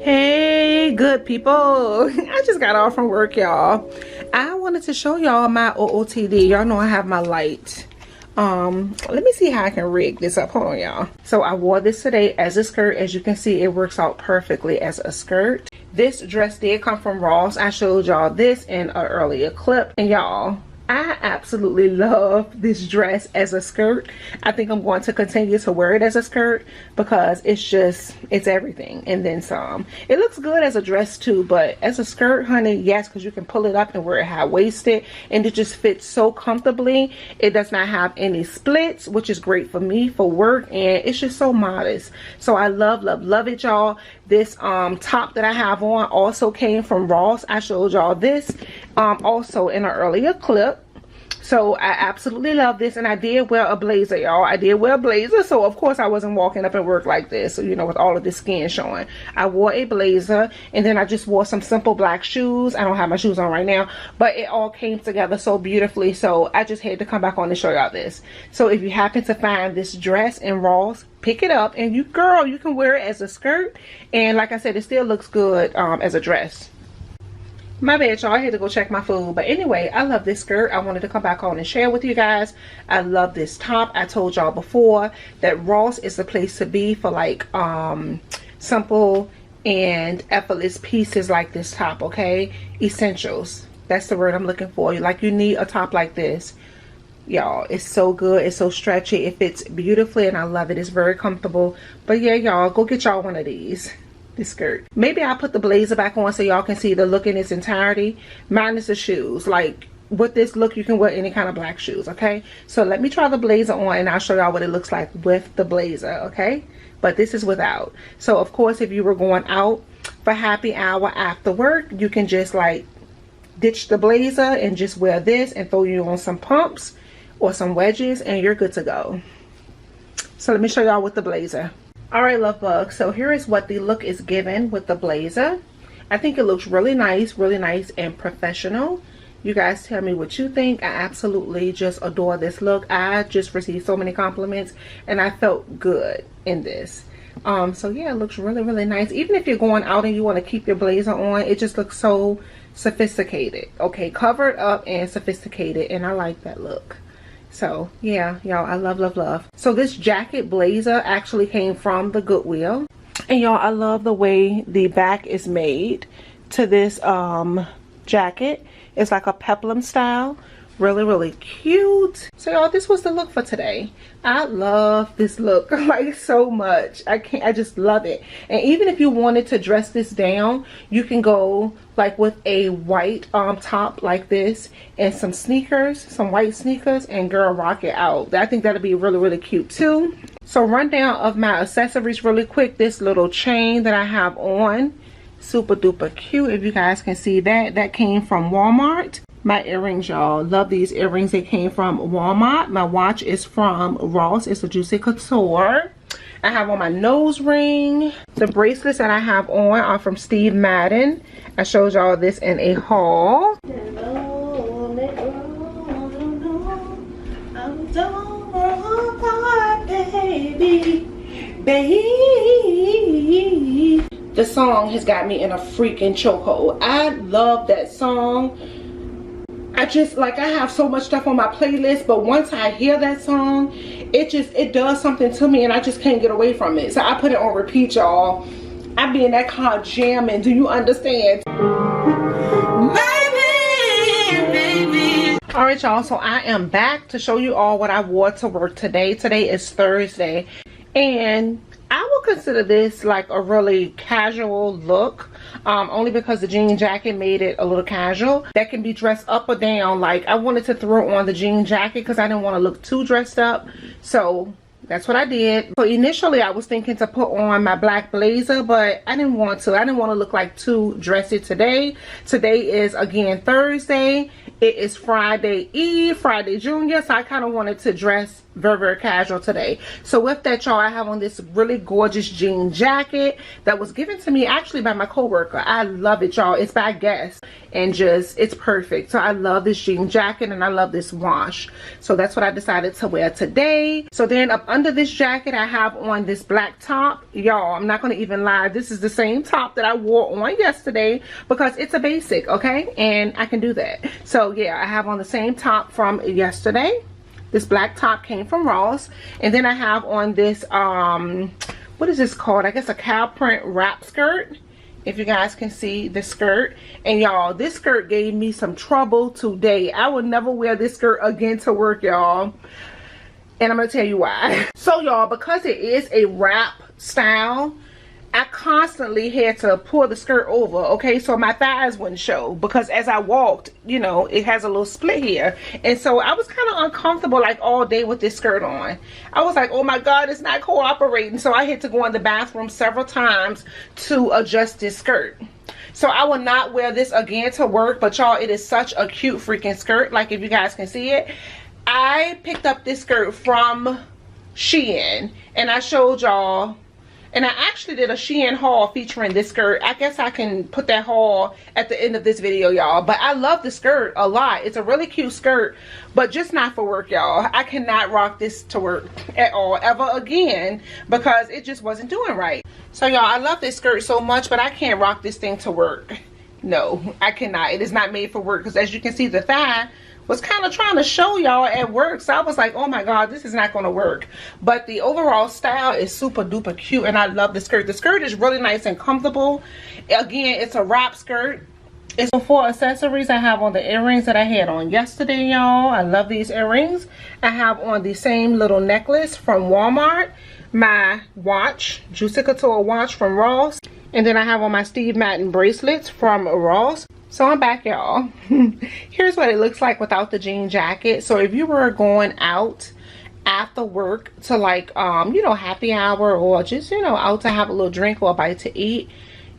Hey good people, I just got off from work, y'all. I wanted to show y'all my OOTD. Y'all know I have my light. Let me see how I can rig this up. Hold on, y'all. So I wore this today as a skirt. As you can see, it works out perfectly as a skirt. This dress did come from Ross. I showed y'all this in an earlier clip, and y'all, I absolutely love this dress as a skirt. I think I'm going to continue to wear it as a skirt because it's everything and then some. It looks good as a dress too, but as a skirt, honey, yes, because you can pull it up and wear it high-waisted, and it just fits so comfortably. It does not have any splits, which is great for me for work, and it's just so modest. So I love it, y'all. This top that I have on also came from Ross. I showed y'all this also in an earlier clip. So I absolutely love this, and I did wear a blazer, y'all. I did wear a blazer, so of course I wasn't walking up at work like this, so you know, with all of this skin showing. I wore a blazer, and then I just wore some simple black shoes. I don't have my shoes on right now, but it all came together so beautifully, so I just had to come back on and show y'all this. So if you happen to find this dress in Ross, pick it up, and you can wear it as a skirt, and like I said, it still looks good as a dress. My bad, y'all. I had to go check my food. But anyway, I love this skirt. I wanted to come back on and share with you guys. I love this top. I told y'all before that Ross is the place to be for like simple and effortless pieces like this top, okay? Essentials. That's the word I'm looking for. Like, you need a top like this. Y'all, it's so good. It's so stretchy. It fits beautifully, and I love it. It's very comfortable. But yeah, y'all, go get y'all one of these. This skirt. Maybe I'll put the blazer back on so y'all can see the look in its entirety, minus the shoes. Like, with this look, you can wear any kind of black shoes, okay? So let me try the blazer on, and I'll show y'all what it looks like with the blazer, okay? But this is without. So of course, if you were going out for happy hour after work, you can just like ditch the blazer and just wear this and throw you on some pumps or some wedges, and you're good to go. So let me show y'all with the blazer. Alright, love bugs, so here is what the look is given with the blazer. I think it looks really nice and professional. You guys tell me what you think. I absolutely just adore this look. I just received so many compliments, and I felt good in this. So yeah, it looks really nice. Even if you're going out and you want to keep your blazer on, it just looks so sophisticated. Okay, covered up and sophisticated, and I like that look. So yeah, y'all, I love. So this jacket blazer actually came from the Goodwill, and y'all, I love the way the back is made to this jacket. It's like a peplum style. Really cute. So y'all, this was the look for today. I love this look like so much. I just love it. And even if you wanted to dress this down, you can go like with a white top like this and some sneakers, some white sneakers, and girl, rock it out. I think that'll be really cute too. So rundown of my accessories really quick. This little chain that I have on, super duper cute. If you guys can see that, that came from Walmart. My earrings, y'all, love these earrings. They came from Walmart. My watch is from Ross. It's a Juicy Couture. I have on my nose ring. The bracelets that I have on are from Steve Madden. I showed y'all this in a haul. The song has got me in a freaking chokehold. I love that song. I just, like, I have so much stuff on my playlist, but once I hear that song, it does something to me, and I just can't get away from it. So I put it on repeat, y'all. I be in that car jamming. Do you understand? Baby. All right, y'all, so I am back to show you all what I wore to work today. Today is Thursday, and I will consider this like a really casual look, only because the jean jacket made it a little casual. That can be dressed up or down. Like, I wanted to throw on the jean jacket because I didn't want to look too dressed up, so that's what I did. So initially I was thinking to put on my black blazer, but I didn't want to. I didn't want to look like too dressy today. Today is, again, Thursday. It is Friday Eve, Friday Junior, so I kind of wanted to dress very, very casual today. So with that, y'all, I have on this really gorgeous jean jacket that was given to me actually by my coworker. I love it, y'all. It's by Guess, and just, it's perfect. So I love this jean jacket and I love this wash. So that's what I decided to wear today. So then up under this jacket, I have on this black top. Y'all, I'm not going to even lie. This is the same top that I wore on yesterday because it's a basic, okay? And I can do that. So yeah, I have on the same top from yesterday. This black top came from Ross. And then I have on this, what is this called? I guess a cow print wrap skirt. If you guys can see the skirt. And y'all, this skirt gave me some trouble today. I would never wear this skirt again to work, y'all. And I'm going to tell you why. So y'all, because it is a wrap style, I constantly had to pull the skirt over, okay, so my thighs wouldn't show, because as I walked, you know, it has a little split here. And so I was kind of uncomfortable like all day with this skirt on. I was like, oh my God, it's not cooperating. So I had to go in the bathroom several times to adjust this skirt. So I will not wear this again to work, but y'all, it is such a cute freaking skirt. Like, if you guys can see it, I picked up this skirt from Shein, and I showed y'all. And I actually did a Shein haul featuring this skirt. I guess I can put that haul at the end of this video, y'all. But I love the skirt a lot. It's a really cute skirt, but just not for work, y'all. I cannot rock this to work at all, ever again, because it just wasn't doing right. So, y'all, I love this skirt so much, but I can't rock this thing to work. No, I cannot. It is not made for work, because as you can see, the thigh was kind of trying to show y'all at work. So I was like, oh my God, this is not going to work. But the overall style is super duper cute, and I love the skirt. The skirt is really nice and comfortable. Again, it's a wrap skirt. It's for accessories. I have on the earrings that I had on yesterday, y'all. I love these earrings. I have on the same little necklace from Walmart. My watch, Juicy Couture watch from Ross. And then I have on my Steve Madden bracelets from Ross. So I'm back, y'all. Here's what it looks like without the jean jacket. So if you were going out after work to like, you know, happy hour, or just, you know, out to have a little drink or a bite to eat,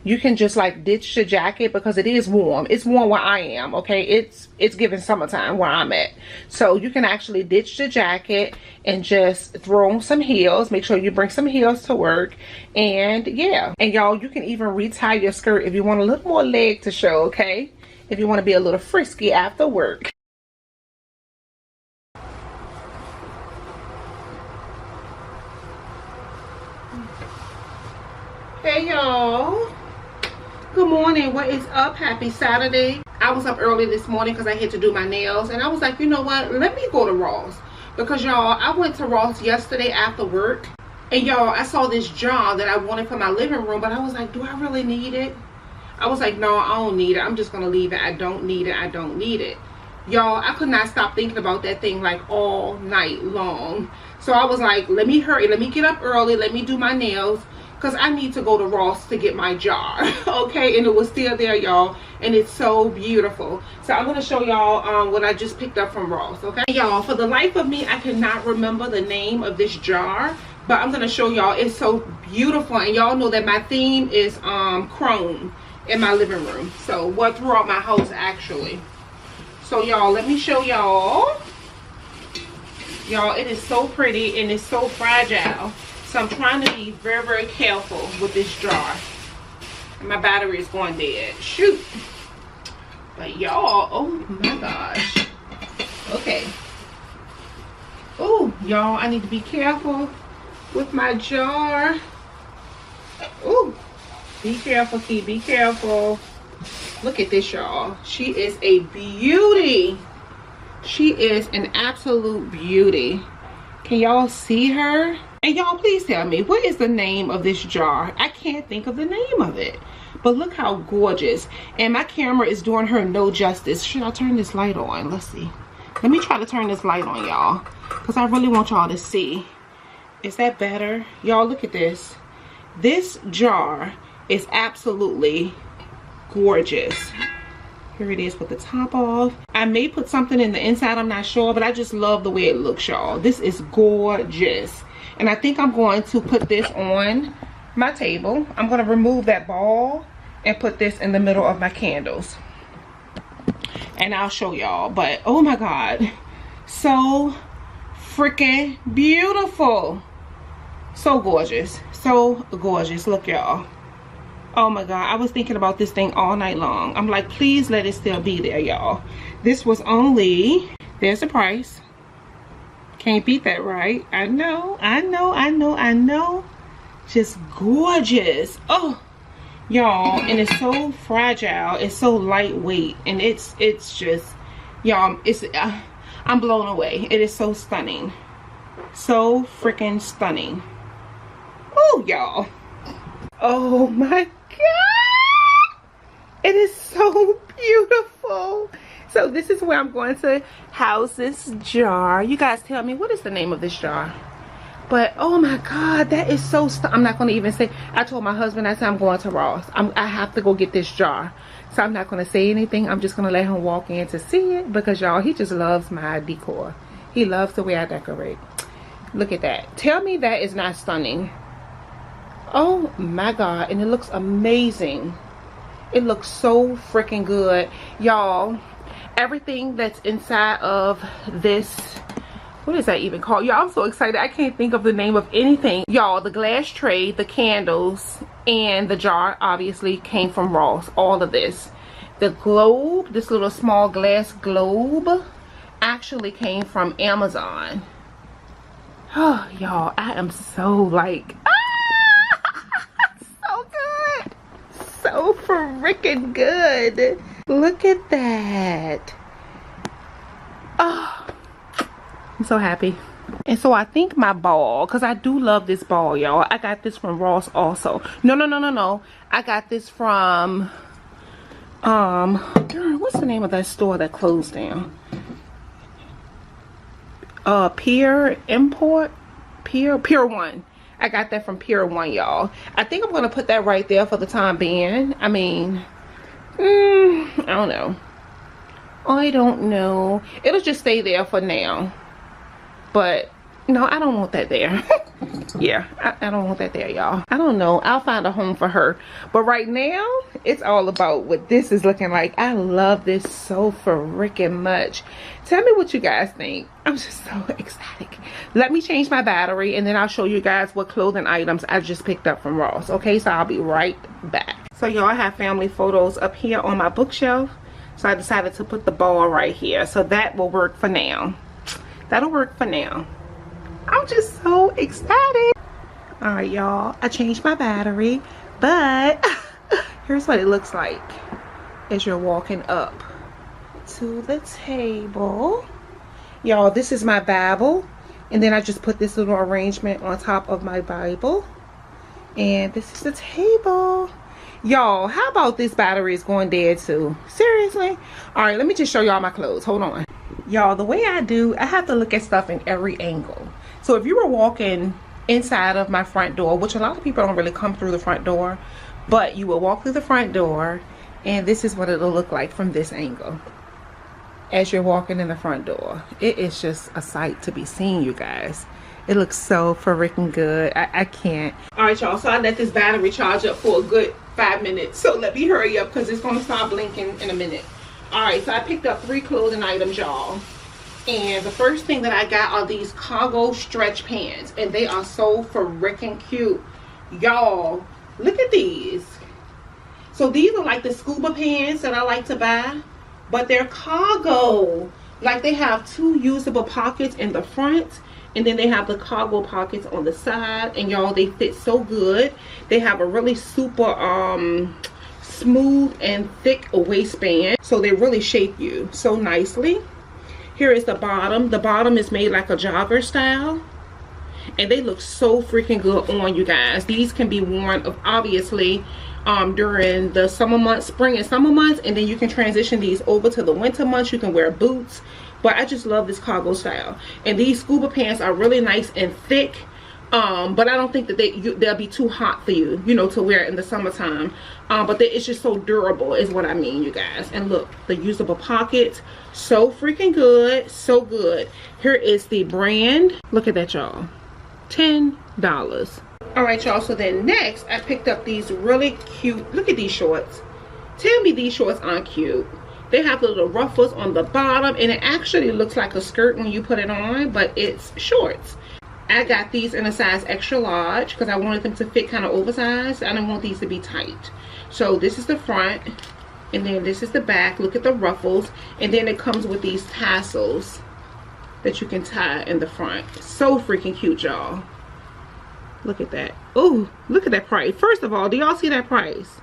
you can just like ditch the jacket, because it is warm. It's warm where I am, okay? It's giving summertime where I'm at. So you can actually ditch the jacket and just throw on some heels. Make sure you bring some heels to work. And yeah. And y'all, you can even retie your skirt if you want a little more leg to show, okay? If you want to be a little frisky after work. Hey y'all. Good morning. What is up? Happy Saturday. I was up early this morning because I had to do my nails, and I was like, you know what, let me go to Ross, because y'all, I went to Ross yesterday after work, and y'all, I saw this jar that I wanted for my living room, but I was like, do I really need it? I was like, no, I don't need it. I'm just gonna leave it. I don't need it. I don't need it. Y'all, I could not stop thinking about that thing like all night long. So I was like, let me hurry, let me get up early, let me do my nails, because I need to go to Ross to get my jar. Okay, and it was still there, y'all, and it's so beautiful. So I'm going to show y'all what I just picked up from Ross, okay? Y'all, for the life of me, I cannot remember the name of this jar, but I'm going to show y'all. It's so beautiful, and y'all know that my theme is chrome in my living room. So, what throughout my house, actually. So, y'all, let me show y'all. Y'all, it is so pretty, and it's so fragile. So I'm trying to be very, very careful with this jar. And my battery is going dead. Shoot. But y'all, oh my gosh. Okay. Oh, y'all, I need to be careful with my jar. Oh, be careful, Key. Be careful. Look at this, y'all. She is a beauty. She is an absolute beauty. Can y'all see her? And y'all, please tell me, what is the name of this jar? I can't think of the name of it. But look how gorgeous. And my camera is doing her no justice. Should I turn this light on? Let's see. Let me try to turn this light on, y'all, because I really want y'all to see. Is that better? Y'all, look at this. This jar is absolutely gorgeous. Here it is with the top off. I may put something in the inside, I'm not sure, but I just love the way it looks, y'all. This is gorgeous. And I think I'm going to put this on my table. I'm going to remove that ball and put this in the middle of my candles. And I'll show y'all. But oh my God, so freaking beautiful. So gorgeous, so gorgeous. Look, y'all. Oh my god, I was thinking about this thing all night long. I'm like, please let it still be there, y'all. This was only, there's the price. Can't beat that, right? I know. Just gorgeous. Oh, y'all, and it's so fragile. It's so lightweight, and it's just, y'all, it's I'm blown away. It is so stunning, so freaking stunning. Oh, y'all. Oh my god, it is so beautiful. So this is where I'm going to house this jar. You guys tell me, what is the name of this jar? But oh my god, that is so I'm not going to even say. I told my husband, I said I'm going to Ross. I have to go get this jar. So I'm not going to say anything. I'm just going to let him walk in to see it, because y'all, he just loves my decor. He loves the way I decorate. Look at that. Tell me that is not stunning. Oh my god, and it looks amazing. It looks so freaking good, y'all. Everything that's inside of this, what is that even called? Y'all, I'm so excited. I can't think of the name of anything. Y'all, the glass tray, the candles, and the jar obviously came from Ross. All of this. The globe, this little small glass globe, actually came from Amazon. Oh, y'all, I am so like, so good. So freaking good. Look at that. Oh, I'm so happy. And so I think my ball, because I do love this ball, y'all. I got this from Ross also. No. I got this from, what's the name of that store that closed down? Pier Import? Pier 1. I got that from Pier 1, y'all. I think I'm going to put that right there for the time being. I mean, I don't know. I don't know. It'll just stay there for now. But no, I don't want that there. Yeah, I don't want that there, y'all. I don't know. I'll find a home for her. But right now, it's all about what this is looking like. I love this so freaking much. Tell me what you guys think. I'm just so ecstatic. Let me change my battery, and then I'll show you guys what clothing items I just picked up from Ross. Okay, so I'll be right back. So y'all, I have family photos up here on my bookshelf. So I decided to put the ball right here. So that will work for now. That'll work for now. I'm just so excited. All right, y'all, I changed my battery, but here's what it looks like as you're walking up to the table. Y'all, this is my Bible, and then I just put this little arrangement on top of my Bible, and this is the table. Y'all, how about this battery is going dead too? Seriously? All right, let me just show y'all my clothes. Hold on. Y'all, the way I do, I have to look at stuff in every angle. So if you were walking inside of my front door, which a lot of people don't really come through the front door, but you will walk through the front door, and this is what it'll look like from this angle as you're walking in the front door. It is just a sight to be seen, you guys. It looks so freaking good. I can't. All right, y'all, so I let this battery charge up for a good 5 minutes. So let me hurry up because it's going to start blinking in a minute. All right, so I picked up 3 clothing items, y'all. And the first thing that I got are these cargo stretch pants, and they are so freaking cute, y'all. Look at these. So these are like the scuba pants that I like to buy, but they're cargo. Like, they have 2 usable pockets in the front, and then they have the cargo pockets on the side, and y'all, they fit so good. They have a really super smooth and thick waistband, so they really shape you so nicely. Here is the bottom. The bottom is made like a jogger style, and they look so freaking good on you guys. These can be worn obviously during the summer months, spring and summer months, and then you can transition these over to the winter months. You can wear boots, but I just love this cargo style. And these scuba pants are really nice and thick, but I don't think that they'll be too hot for you, you know, to wear in the summertime. But it's just so durable is what I mean, you guys. And look, the usable pockets, so freaking good, so good. Here is the brand. Look at that, y'all. $10. All right, y'all, so then next I picked up these really cute, look at these shorts. Tell me these shorts aren't cute. They have little ruffles on the bottom, and it actually looks like a skirt when you put it on, but it's shorts. I got these in a size extra large because I wanted them to fit kind of oversized. I don't want these to be tight. So this is the front, and then this is the back. Look at the ruffles, and then it comes with these tassels that you can tie in the front. So freaking cute, y'all. Look at that. Oh, look at that price. First of all, do y'all see that price?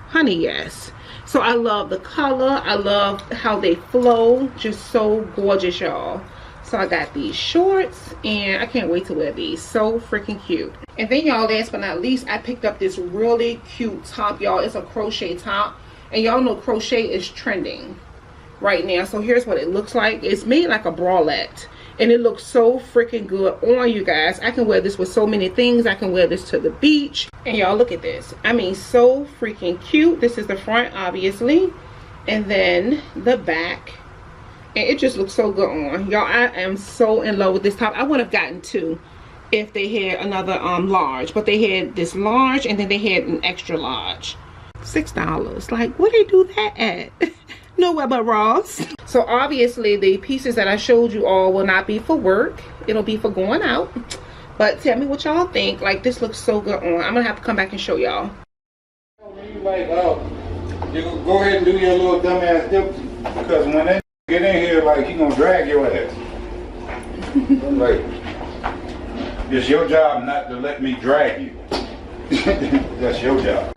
Honey, yes. So I love the color. I love how they flow. Just so gorgeous, y'all. So I got these shorts, and I can't wait to wear these. So freaking cute. And then, y'all, last but not least, I picked up this really cute top, y'all. It's a crochet top, and y'all know crochet is trending right now. So here's what it looks like. It's made like a bralette, and it looks so freaking good on you guys. I can wear this with so many things. I can wear this to the beach, and y'all look at this. I mean, so freaking cute. This is the front, obviously, and then the back, and it just looks so good on y'all. I am so in love with this top. I would have gotten two if they had another large, but they had this large, and then they had an extra large. $6. Like, where they do that at? Nowhere but Ross. So obviously the pieces that I showed you all will not be for work. It'll be for going out. But tell me what y'all think. Like, this looks so good on. I'm gonna have to come back and show y'all. You like, you go ahead and do your little dumbass dip, because when they get in here, like, he gonna drag your ass. Like, it's your job not to let me drag you. That's your job.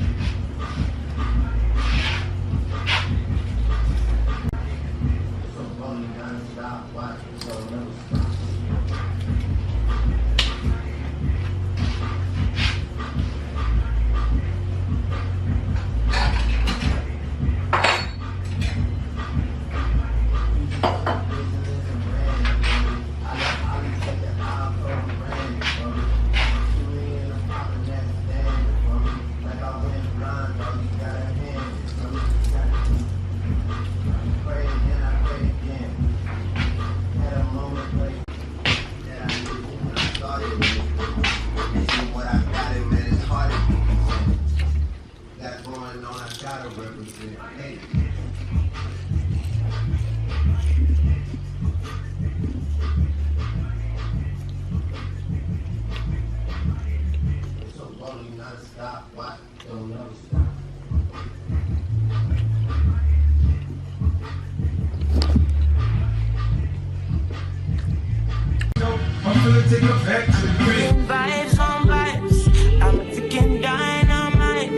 Vibes on vibes, I'm freaking dynamite.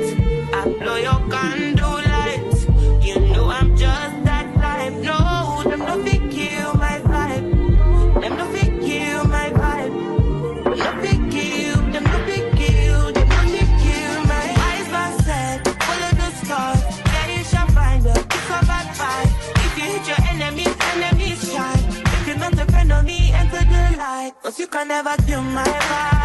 I blow your candle lights. You know I'm just that type. No, them no fit kill my vibe. Them no fit kill my vibe. Them no fit kill. Them no fit kill. Them no fit kill my eyes. My set, follow the stars. Yeah, you shall find a it's a bad vibe. If you hit your enemies shine. If you're not depend on me, enter the light. 'Cause you can never kill my vibe.